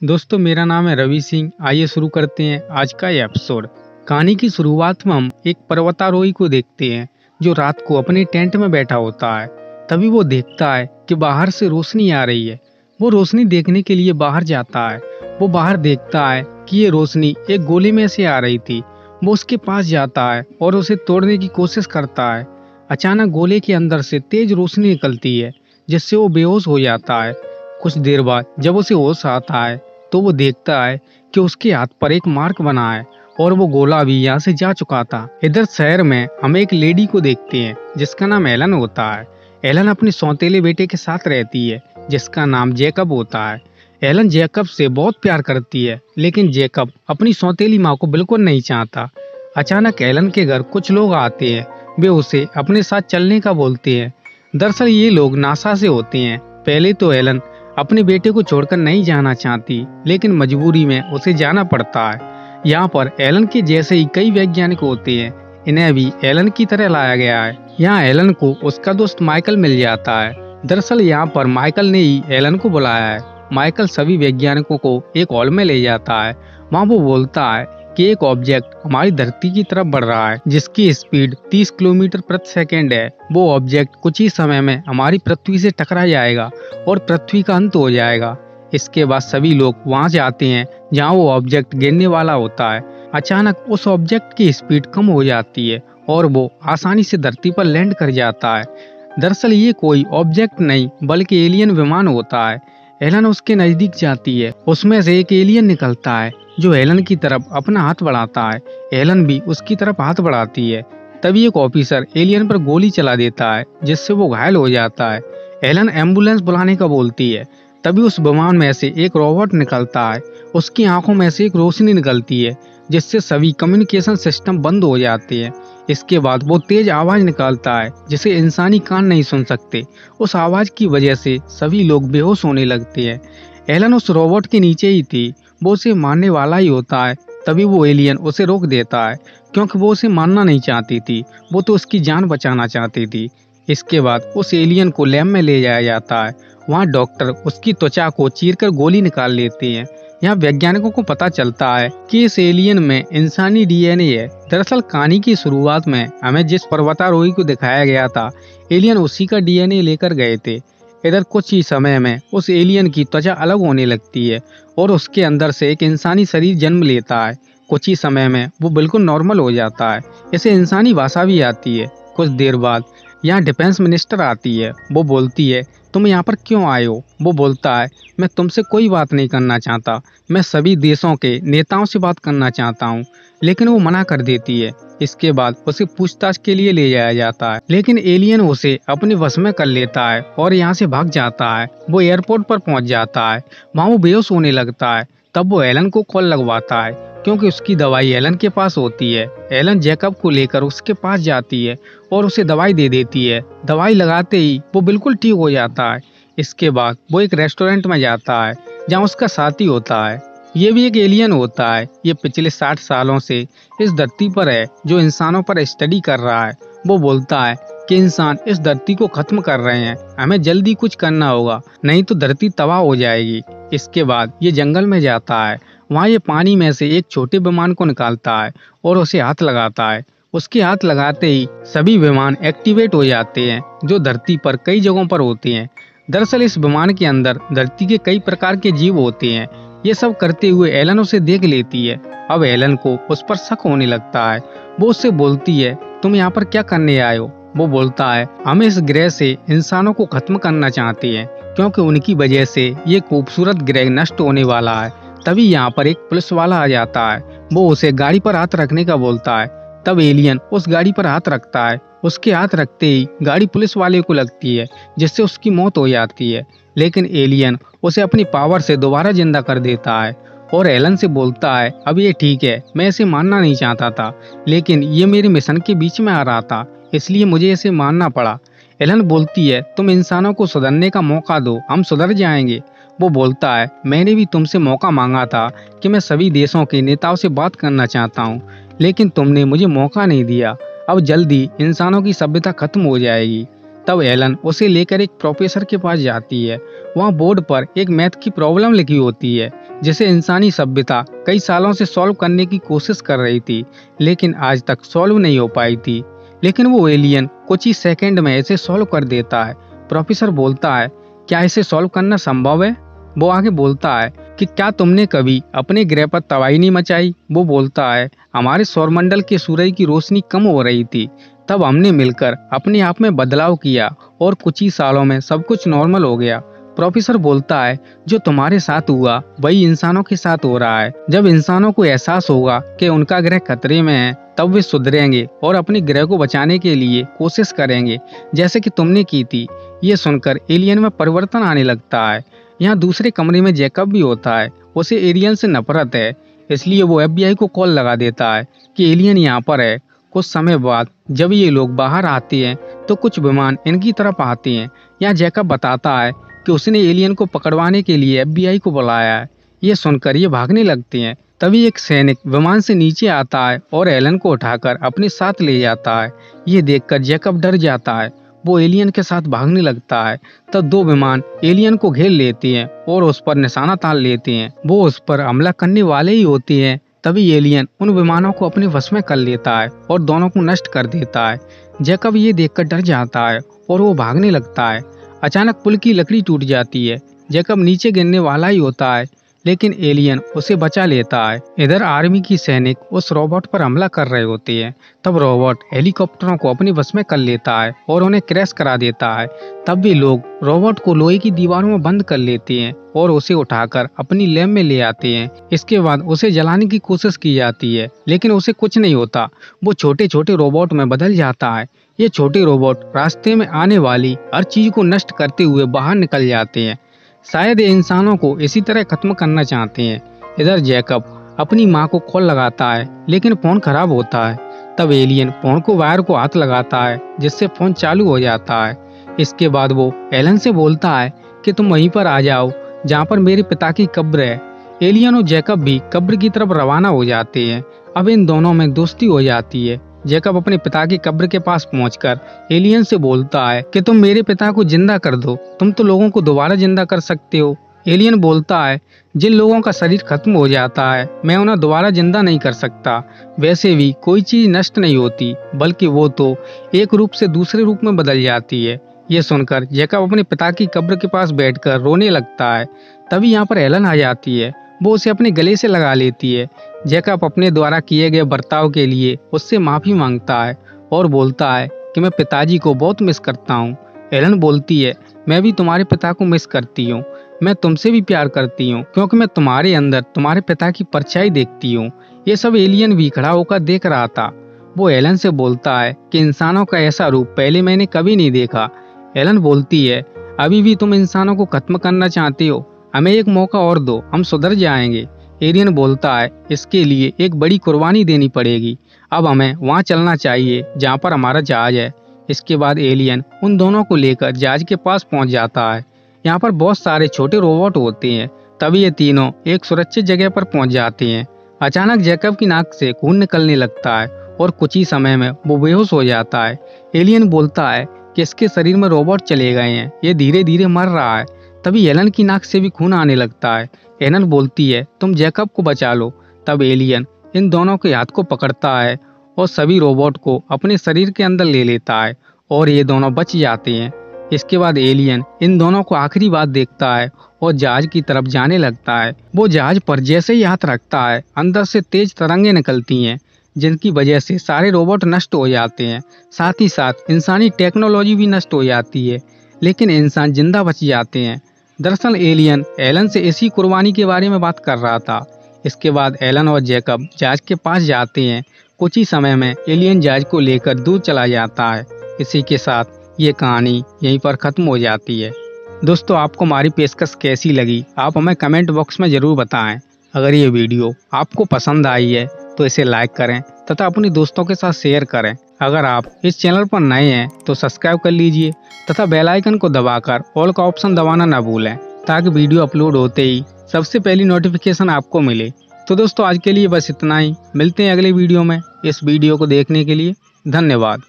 दोस्तों, मेरा नाम है रवि सिंह। आइए शुरू करते हैं आज का ये एपिसोड। कहानी की शुरुआत में हम एक पर्वतारोही को देखते हैं जो रात को अपने टेंट में बैठा होता है। तभी वो देखता है कि बाहर से रोशनी आ रही है। वो रोशनी देखने के लिए बाहर जाता है। वो बाहर देखता है कि ये रोशनी एक गोले में से आ रही थी। वो उसके पास जाता है और उसे तोड़ने की कोशिश करता है। अचानक गोले के अंदर से तेज रोशनी निकलती है जिससे वो बेहोश हो जाता है। कुछ देर बाद जब उसे होश आता है तो वो देखता है कि उसके हाथ पर एक मार्क बना है और वो गोला भी यहाँ से जा चुका था। इधर शहर में हम एक लेडी को देखते हैं जिसका नाम एलन होता है। एलन अपने सौतेले बेटे के साथ रहती है जिसका नाम जैकब होता है। एलन जैकब से बहुत प्यार करती है, लेकिन जैकब अपनी सौतेली माँ को बिल्कुल नहीं चाहता। अचानक एलन के घर कुछ लोग आते हैं। वे उसे अपने साथ चलने का बोलते हैं। दरअसल ये लोग नासा से होते हैं। पहले तो एलन अपने बेटे को छोड़कर नहीं जाना चाहती, लेकिन मजबूरी में उसे जाना पड़ता है। यहाँ पर एलन के जैसे ही कई वैज्ञानिक होते हैं। इन्हें भी एलन की तरह लाया गया है। यहाँ एलन को उसका दोस्त माइकल मिल जाता है। दरअसल यहाँ पर माइकल ने ही एलन को बुलाया है। माइकल सभी वैज्ञानिकों को एक हॉल में ले जाता है। वहाँ वो बोलता है कि एक ऑब्जेक्ट हमारी धरती की तरफ बढ़ रहा है जिसकी स्पीड 30 किलोमीटर प्रति सेकंड है। वो ऑब्जेक्ट कुछ ही समय में हमारी पृथ्वी से टकरा जाएगा और पृथ्वी का अंत हो जाएगा। इसके बाद सभी लोग वहां जाते हैं जहां वो ऑब्जेक्ट गिरने वाला होता है। अचानक उस ऑब्जेक्ट की स्पीड कम हो जाती है और वो आसानी से धरती पर लैंड कर जाता है। दरअसल ये कोई ऑब्जेक्ट नहीं बल्कि एलियन विमान होता है। एलन उसके नजदीक जाती है। उसमें से एक एलियन निकलता है जो एलन की तरफ अपना हाथ बढ़ाता है। एलन भी उसकी तरफ हाथ बढ़ाती है। तभी एक ऑफिसर एलियन पर गोली चला देता है जिससे वो घायल हो जाता है। एलन एम्बुलेंस बुलाने का बोलती है। तभी उस विमान में से एक रोबोट निकलता है। उसकी आंखों में से एक रोशनी निकलती है जिससे सभी कम्युनिकेशन सिस्टम बंद हो जाते हैं। इसके बाद वो तेज आवाज निकालता है जिसे इंसानी कान नहीं सुन सकते। उस आवाज की वजह से सभी लोग बेहोश होने लगते हैं। एलन उस रोबोट के नीचे ही थी। वो उसे मारने वाला ही होता है। तभी वो एलियन उसे रोक देता है क्योंकि वो उसे मारना नहीं चाहती थी। वो तो उसकी जान बचाना चाहती थी। इसके बाद उस एलियन को लैब में ले जाया जाता है। वहाँ डॉक्टर उसकी त्वचा को चीरकर गोली निकाल लेते हैं। यहाँ वैज्ञानिकों को पता चलता है कि इस एलियन में इंसानी डीएनए है। दरअसल कहानी की शुरुआत में हमें जिस पर्वतारोही को दिखाया गया था, एलियन उसी का डीएनए लेकर गए थे। इधर कुछ ही समय में उस एलियन की त्वचा अलग होने लगती है और उसके अंदर से एक इंसानी शरीर जन्म लेता है। कुछ ही समय में वो बिल्कुल नॉर्मल हो जाता है। इसे इंसानी भाषा भी आती है। कुछ देर बाद यहाँ डिफेंस मिनिस्टर आती है। वो बोलती है, तुम यहाँ पर क्यों आए हो? वो बोलता है, मैं तुमसे कोई बात नहीं करना चाहता। मैं सभी देशों के नेताओं से बात करना चाहता हूँ। लेकिन वो मना कर देती है। इसके बाद उसे पूछताछ के लिए ले जाया जाता है, लेकिन एलियन उसे अपने वश में कर लेता है और यहाँ से भाग जाता है। वो एयरपोर्ट पर पहुँच जाता है। वहाँ वो बेहोश होने लगता है। तब वो एलन को कॉल लगवाता है क्योंकि उसकी दवाई एलन के पास होती है। एलन जैकब को लेकर उसके पास जाती है और उसे दवाई दे देती है। दवाई लगाते ही वो बिल्कुल ठीक हो जाता है। इसके बाद वो एक रेस्टोरेंट में जाता है जहाँ उसका साथी होता है। ये भी एक एलियन होता है। ये पिछले 60 सालों से इस धरती पर है जो इंसानों पर स्टडी कर रहा है। वो बोलता है कि इंसान इस धरती को खत्म कर रहे हैं। हमें जल्दी कुछ करना होगा, नहीं तो धरती तबाह हो जाएगी। इसके बाद ये जंगल में जाता है। वहाँ ये पानी में से एक छोटे विमान को निकालता है और उसे हाथ लगाता है। उसके हाथ लगाते ही सभी विमान एक्टिवेट हो जाते हैं जो धरती पर कई जगहों पर होते हैं। दरअसल इस विमान के अंदर धरती के कई प्रकार के जीव होते हैं। ये सब करते हुए एलन उसे देख लेती है। अब एलन को उस पर शक होने लगता है। वो उससे बोलती है, तुम यहाँ पर क्या करने आए हो? वो बोलता है, हम इस ग्रह से इंसानों को खत्म करना चाहते हैं क्योंकि उनकी वजह से ये खूबसूरत ग्रह नष्ट होने वाला है। तभी यहाँ पर एक पुलिस वाला आ जाता है। वो उसे गाड़ी पर हाथ रखने का बोलता है। तब एलियन उस गाड़ी पर हाथ रखता है। उसके हाथ रखते ही गाड़ी पुलिस वाले को लगती है जिससे उसकी मौत हो जाती है। लेकिन एलियन उसे अपनी पावर से दोबारा जिंदा कर देता है और एलन से बोलता है, अब ये ठीक है, मैं इसे मारना नहीं चाहता था, लेकिन ये मेरे मिशन के बीच में आ रहा था, इसलिए मुझे इसे मारना पड़ा। एलन बोलती है, तुम इंसानों को सुधरने का मौका दो, हम सुधर जाएंगे। वो बोलता है, मैंने भी तुमसे मौका मांगा था कि मैं सभी देशों के नेताओं से बात करना चाहता हूँ, लेकिन तुमने मुझे मौका नहीं दिया। अब जल्दी इंसानों की सभ्यता खत्म हो जाएगी। तब एलन उसे लेकर एक प्रोफेसर के पास जाती है। वहाँ बोर्ड पर एक मैथ की प्रॉब्लम लिखी होती है जिसे इंसानी सभ्यता कई सालों से सॉल्व करने की कोशिश कर रही थी, लेकिन आज तक सॉल्व नहीं हो पाई थी। लेकिन वो एलियन कुछ ही सेकंड में इसे सॉल्व कर देता है। प्रोफेसर बोलता है, क्या इसे सॉल्व करना संभव है? वो आगे बोलता है कि क्या तुमने कभी अपने ग्रह पर तबाही नहीं मचाई? वो बोलता है, हमारे सौरमंडल के सूरज की रोशनी कम हो रही थी, तब हमने मिलकर अपने आप में बदलाव किया और कुछ ही सालों में सब कुछ नॉर्मल हो गया। प्रोफेसर बोलता है, जो तुम्हारे साथ हुआ वही इंसानों के साथ हो रहा है। जब इंसानों को एहसास होगा कि उनका ग्रह खतरे में है, तब वे सुधरेंगे और अपने ग्रह को बचाने के लिए कोशिश करेंगे, जैसे कि तुमने की थी। ये सुनकर एलियन में परिवर्तन आने लगता है। यहाँ दूसरे कमरे में जैकब भी होता है। उसे एलियन से नफरत है, इसलिए वो FBI को कॉल लगा देता है कि एलियन यहाँ पर है। कुछ समय बाद जब ये लोग बाहर आते हैं तो कुछ विमान इनकी तरफ आते हैं। यहाँ जैकब बताता है कि उसने एलियन को पकड़वाने के लिए FBI को बुलाया है। ये सुनकर ये भागने लगते हैं। तभी एक सैनिक विमान से नीचे आता है और एलन को उठाकर अपने साथ ले जाता है। ये देखकर जैकब डर जाता है। वो एलियन के साथ भागने लगता है। तब दो विमान एलियन को घेर लेते हैं और उस पर निशाना तान लेते हैं। वो उस पर हमला करने वाले ही होते हैं। तभी एलियन उन विमानों को अपने वश में कर लेता है और दोनों को नष्ट कर देता है। जैकब ये देखकर डर जाता है और वो भागने लगता है। अचानक पुल की लकड़ी टूट जाती है। जैकब नीचे गिरने वाला ही होता है, लेकिन एलियन उसे बचा लेता है। इधर आर्मी की सैनिक उस रोबोट पर हमला कर रहे होते हैं। तब रोबोट हेलीकॉप्टरों को अपने वश में कर लेता है और उन्हें क्रैश करा देता है। तब भी लोग रोबोट को लोहे की दीवारों में बंद कर लेते हैं और उसे उठाकर अपनी लैब में ले आते हैं। इसके बाद उसे जलाने की कोशिश की जाती है, लेकिन उसे कुछ नहीं होता। वो छोटे छोटे रोबोट में बदल जाता है। ये छोटे रोबोट रास्ते में आने वाली हर चीज को नष्ट करते हुए बाहर निकल जाते हैं। शायद ये इंसानों को इसी तरह खत्म करना चाहते हैं। इधर जैकब अपनी माँ को कॉल लगाता है, लेकिन फोन खराब होता है। तब एलियन फोन को वायर को हाथ लगाता है, जिससे फोन चालू हो जाता है। इसके बाद वो एलन से बोलता है कि तुम वहीं पर आ जाओ जहाँ पर मेरे पिता की कब्र है। एलियन और जैकब भी कब्र की तरफ रवाना हो जाते हैं। अब इन दोनों में दोस्ती हो जाती है। जैकब अपने पिता की कब्र के पास पहुंचकर एलियन से बोलता है कि तुम मेरे पिता को जिंदा कर दो, तुम तो लोगों को दोबारा जिंदा कर सकते हो। एलियन बोलता है, जिन लोगों का शरीर खत्म हो जाता है मैं उन्हें दोबारा जिंदा नहीं कर सकता। वैसे भी कोई चीज नष्ट नहीं होती, बल्कि वो तो एक रूप से दूसरे रूप में बदल जाती है। ये सुनकर जैकब अपने पिता की कब्र के पास बैठकर रोने लगता है। तभी यहाँ पर एलन आ जाती है। वो उसे अपने गले से लगा लेती है। जैकब अपने द्वारा किए गए बर्ताव के लिए उससे माफी मांगता है और बोलता है कि मैं पिताजी को बहुत मिस करता हूँ। एलन बोलती है, मैं भी तुम्हारे पिता को मिस करती हूँ। मैं तुमसे भी प्यार करती हूँ, क्योंकि मैं तुम्हारे अंदर तुम्हारे पिता की परछाई देखती हूँ। ये सब एलियन भी खड़ा होकर देख रहा था। वो एलन से बोलता है कि इंसानों का ऐसा रूप पहले मैंने कभी नहीं देखा। एलन बोलती है, अभी भी तुम इंसानों को खत्म करना चाहते हो? हमें एक मौका और दो, हम सुधर जाएंगे। एलियन बोलता है, इसके लिए एक बड़ी कुर्बानी देनी पड़ेगी। अब हमें वहाँ चलना चाहिए जहाँ पर हमारा जहाज है। इसके बाद एलियन उन दोनों को लेकर जहाज के पास पहुँच जाता है। यहाँ पर बहुत सारे छोटे रोबोट होते हैं। तभी ये तीनों एक सुरक्षित जगह पर पहुँच जाते हैं। अचानक जैकब की नाक से खून निकलने लगता है और कुछ ही समय में वो बेहोश हो जाता है। एलियन बोलता है कि इसके शरीर में रोबोट चले गए हैं, ये धीरे धीरे मर रहा है। तभी एलन की नाक से भी खून आने लगता है। एलन बोलती है, तुम जैकब को बचा लो। तब एलियन इन दोनों के हाथ को पकड़ता है और सभी रोबोट को अपने शरीर के अंदर ले लेता है और ये दोनों बच जाते हैं। इसके बाद एलियन इन दोनों को आखिरी बार देखता है और जहाज की तरफ जाने लगता है। वो जहाज पर जैसे ही हाथ रखता है, अंदर से तेज तरंगे निकलती हैं, जिनकी वजह से सारे रोबोट नष्ट हो जाते हैं। साथ ही साथ इंसानी टेक्नोलॉजी भी नष्ट हो जाती है, लेकिन इंसान जिंदा बच जाते हैं। दरअसल एलियन एलन से इसी कुर्बानी के बारे में बात कर रहा था। इसके बाद एलन और जैकब जहाज के पास जाते हैं। कुछ ही समय में एलियन जहाज को लेकर दूर चला जाता है। इसी के साथ ये कहानी यहीं पर खत्म हो जाती है। दोस्तों, आपको हमारी पेशकश कैसी लगी आप हमें कमेंट बॉक्स में ज़रूर बताएं। अगर ये वीडियो आपको पसंद आई है तो इसे लाइक करें तथा अपने दोस्तों के साथ शेयर करें। अगर आप इस चैनल पर नए हैं तो सब्सक्राइब कर लीजिए तथा बेल आइकन को दबाकर ऑल का ऑप्शन दबाना न भूलें, ताकि वीडियो अपलोड होते ही सबसे पहली नोटिफिकेशन आपको मिले। तो दोस्तों, आज के लिए बस इतना ही। मिलते हैं अगले वीडियो में। इस वीडियो को देखने के लिए धन्यवाद।